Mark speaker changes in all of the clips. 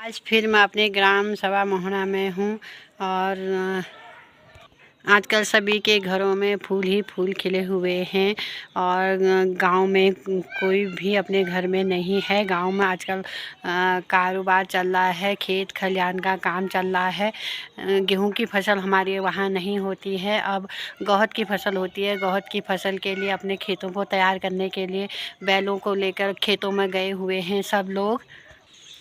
Speaker 1: आज फिर मैं अपने ग्राम सभा मोहना में हूँ और आजकल सभी के घरों में फूल ही फूल खिले हुए हैं और गांव में कोई भी अपने घर में नहीं है। गांव में आजकल कारोबार चल रहा है, खेत खलिहान का काम चल रहा है। गेहूं की फसल हमारे वहाँ नहीं होती है, अब गौहत की फसल होती है। गौहत की फसल के लिए अपने खेतों को तैयार करने के लिए बैलों को लेकर खेतों में गए हुए हैं सब लोग।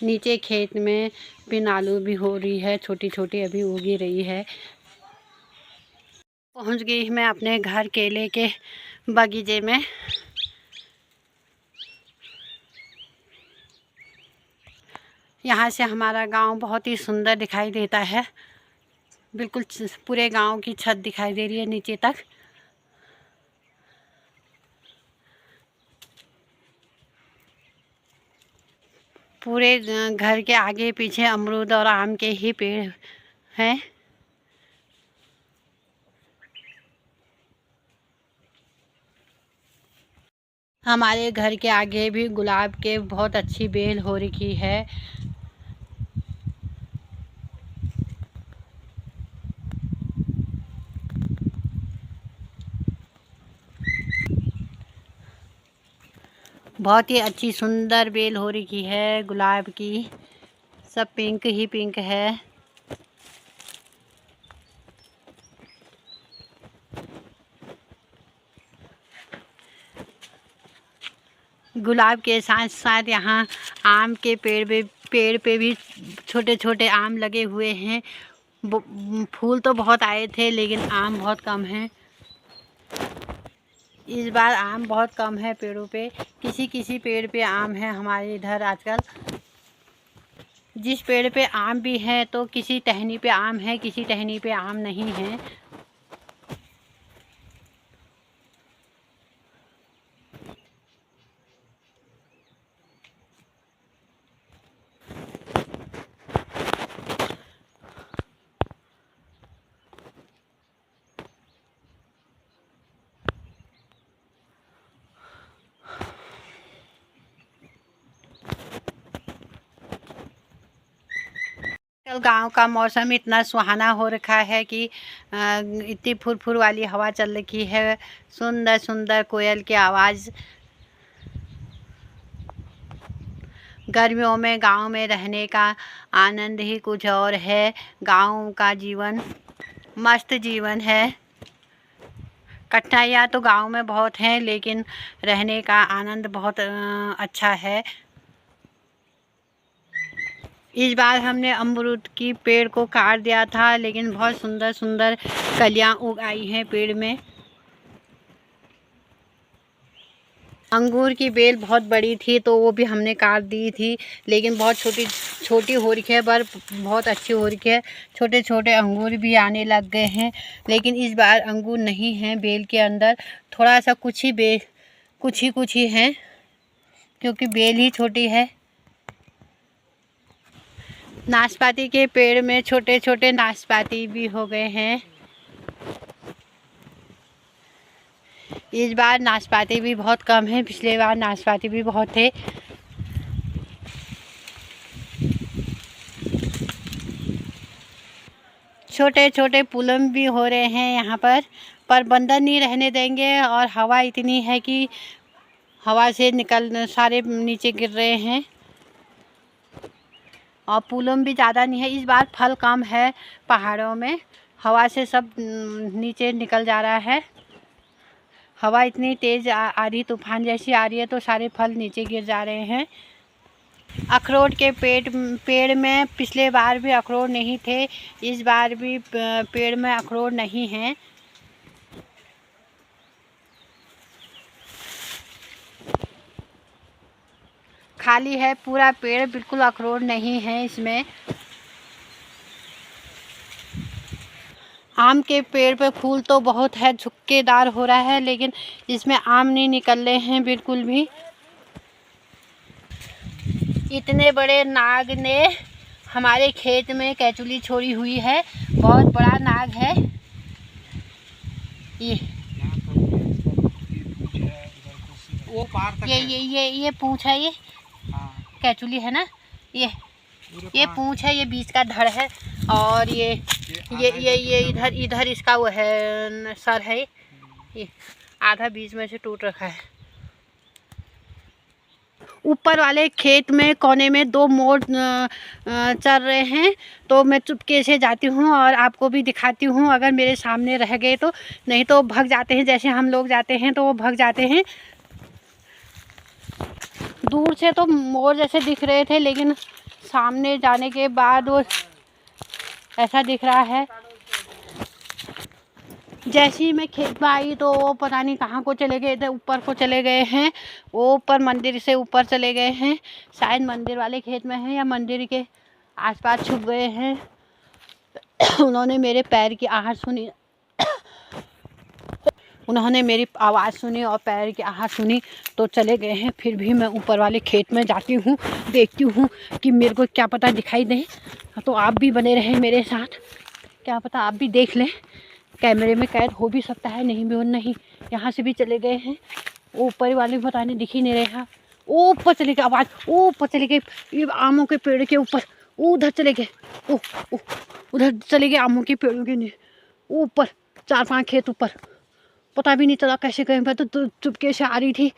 Speaker 1: नीचे खेत में पिन आलू भी हो रही है, छोटी छोटी अभी उगी रही है। पहुंच गई मैं अपने घर केले के बगीचे में। यहाँ से हमारा गांव बहुत ही सुंदर दिखाई देता है। बिल्कुल पूरे गांव की छत दिखाई दे रही है नीचे तक। पूरे घर के आगे पीछे अमरूद और आम के ही पेड़ हैं। हमारे घर के आगे भी गुलाब के बहुत अच्छी बेल हो रखी है। बहुत ही अच्छी सुंदर बेल हो रखी है गुलाब की। सब पिंक ही पिंक है। गुलाब के साथ साथ यहाँ आम के पेड़ पे भी छोटे छोटे आम लगे हुए हैं। फूल तो बहुत आए थे लेकिन आम बहुत कम हैं। इस बार आम बहुत कम है पेड़ों पे। किसी किसी पेड़ पे आम है हमारे इधर आजकल। जिस पेड़ पे आम भी है तो किसी टहनी पे आम है, किसी टहनी पे आम नहीं है। कल गांव का मौसम इतना सुहाना हो रखा है कि इतनी फुरफुर वाली हवा चल रही है। सुंदर सुंदर कोयल की आवाज़। गर्मियों में गांव में रहने का आनंद ही कुछ और है। गांव का जीवन मस्त जीवन है। कठिनाइयाँ तो गांव में बहुत हैं लेकिन रहने का आनंद बहुत अच्छा है। इस बार हमने अमरूद की पेड़ को काट दिया था लेकिन बहुत सुंदर सुंदर कलियां उग आई हैं पेड़ में। अंगूर की बेल बहुत बड़ी थी तो वो भी हमने काट दी थी लेकिन बहुत छोटी छोटी हो रही है, पर बहुत अच्छी हो रही है। छोटे छोटे अंगूर भी आने लग गए हैं लेकिन इस बार अंगूर नहीं हैं बेल के अंदर। थोड़ा सा कुछ ही हैं क्योंकि बेल ही छोटी है। नाशपाती के पेड़ में छोटे छोटे नाशपाती भी हो गए हैं। इस बार नाशपाती भी बहुत कम है, पिछले बार नाशपाती भी बहुत थे। छोटे छोटे पुलम भी हो रहे हैं यहाँ पर बंदर नहीं रहने देंगे और हवा इतनी है कि हवा से निकल सारे नीचे गिर रहे हैं और पुलम भी ज़्यादा नहीं है। इस बार फल कम है पहाड़ों में, हवा से सब नीचे निकल जा रहा है। हवा इतनी तेज़ आ रही, तूफान जैसी आ रही है तो सारे फल नीचे गिर जा रहे हैं। अखरोट के पेड़ में पिछले बार भी अखरोट नहीं थे, इस बार भी पेड़ में अखरोट नहीं हैं। खाली है पूरा पेड़, बिल्कुल अखरोट नहीं है इसमें। आम के पेड़ पे फूल तो बहुत है, झुक्केदार हो रहा है लेकिन इसमें आम नहीं निकल रहे हैं बिल्कुल भी। इतने बड़े नाग ने हमारे खेत में कैचुली छोड़ी हुई है। बहुत बड़ा नाग है ये। ये पूंछ है, ये कैचुली है ना ये। ये पूंछ है, ये बीच का धड़ है, और ये इधर इसका वो है सर है। ये आधा बीच में से टूट रखा है। ऊपर वाले खेत में कोने में 2 मोर चर रहे हैं, तो मैं चुपके से जाती हूँ और आपको भी दिखाती हूँ। अगर मेरे सामने रह गए तो, नहीं तो भाग जाते हैं। जैसे हम लोग जाते हैं तो वो भाग जाते हैं। दूर से तो मोर जैसे दिख रहे थे, लेकिन सामने जाने के बाद वो ऐसा दिख रहा है। जैसे ही मैं खेत में आई तो वो पता नहीं कहाँ को चले गए, इधर ऊपर को चले गए हैं। वो ऊपर मंदिर से ऊपर चले गए हैं, शायद मंदिर वाले खेत में हैं या मंदिर के आसपास छुप गए हैं। उन्होंने मेरे पैर की आहट सुनी, उन्होंने मेरी आवाज़ सुनी और पैर की आहट सुनी तो चले गए हैं। फिर भी मैं ऊपर वाले खेत में जाती हूँ, देखती हूँ कि मेरे को क्या पता दिखाई दे। तो आप भी बने रहें मेरे साथ, क्या पता आप भी देख लें। कैमरे में कैद हो भी सकता है, नहीं भी हो। नहीं, यहाँ से भी चले गए हैं। ऊपर वाले पता नहीं दिख ही नहीं रहा। ऊपर चले गए, आवाज़ ऊपर चले गए, ये आमों के पेड़ के ऊपर उधर चले गए। ओह, उधर चले गए आमों के पेड़ों के ऊपर, 4-5 खेत ऊपर। पता भी नहीं चला कैसे गए। मैं तो चुपके से आ रही थी।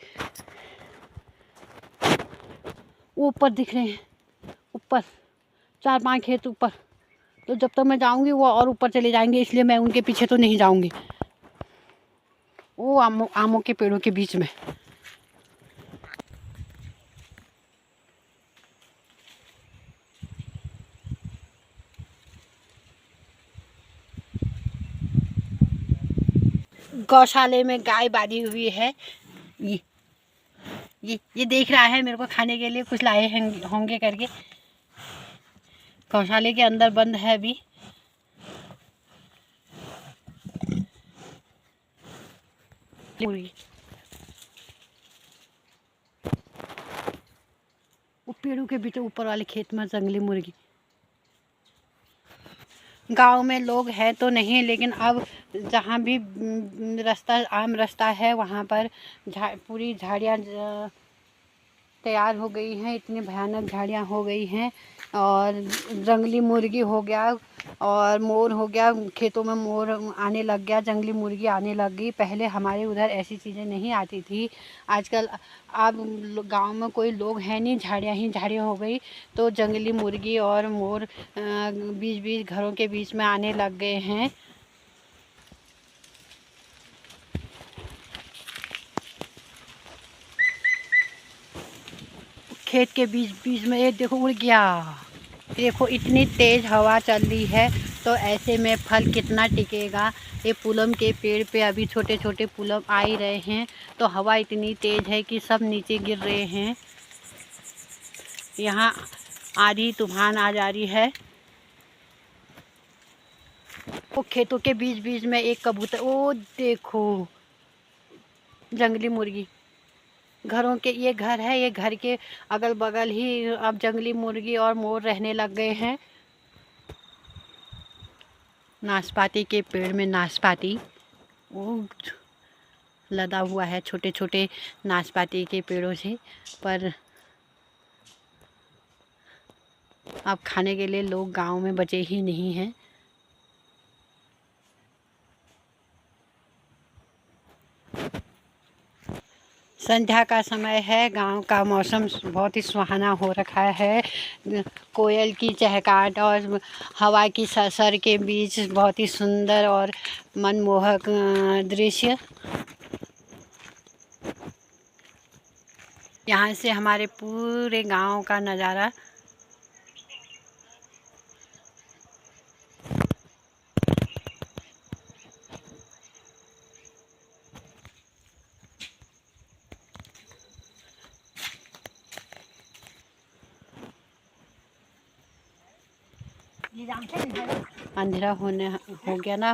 Speaker 1: ऊपर दिख रहे हैं, ऊपर 4-5 खेत ऊपर। तो जब तक मैं जाऊंगी वो और ऊपर चले जाएंगे, इसलिए मैं उनके पीछे तो नहीं जाऊंगी। वो आमों के पेड़ों के बीच में। गौशाले में गाय बांधी हुई है। ये देख रहा है मेरे को खाने के लिए कुछ लाए होंगे करके। गौशाले के अंदर बंद है अभी। वो पेड़ों के बीच ऊपर वाले खेत में जंगली मुर्गी। गांव में लोग हैं तो नहीं, लेकिन अब जहाँ भी रास्ता, आम रास्ता है, वहाँ पर पूरी झाड़ियाँ तैयार हो गई हैं। इतनी भयानक झाड़ियाँ हो गई हैं। और जंगली मुर्गी हो गया और मोर हो गया, खेतों में मोर आने लग गया, जंगली मुर्गी आने लग गई। पहले हमारे उधर ऐसी चीज़ें नहीं आती थी। आजकल अब गांव में कोई लोग हैं नहीं, झाड़ियाँ ही झाड़ियाँ हो गई, तो जंगली मुर्गी और मोर बीच बीच घरों के बीच में आने लग गए हैं। खेत के बीच बीच में एक देखो उड़ गया। देखो इतनी तेज़ हवा चल रही है, तो ऐसे में फल कितना टिकेगा। ये पुलम के पेड़ पे अभी छोटे छोटे पुलम आ ही रहे हैं, तो हवा इतनी तेज़ है कि सब नीचे गिर रहे हैं। यहाँ आधी तूफान आ जा रही है। वो खेतों के बीच बीच में एक कबूतर, वो देखो जंगली मुर्गी। घरों के, ये घर है, ये घर के अगल बगल ही अब जंगली मुर्गी और मोर रहने लग गए हैं। नाशपाती के पेड़ में नाशपाती वो लदा हुआ है, छोटे छोटे नाशपाती के पेड़ों से। पर अब खाने के लिए लोग गांव में बचे ही नहीं हैं। संध्या का समय है, गांव का मौसम बहुत ही सुहाना हो रखा है। कोयल की चहचहाट और हवा की सरसर के बीच बहुत ही सुंदर और मनमोहक दृश्य। यहाँ से हमारे पूरे गांव का नज़ारा अंधेरा हो गया ना,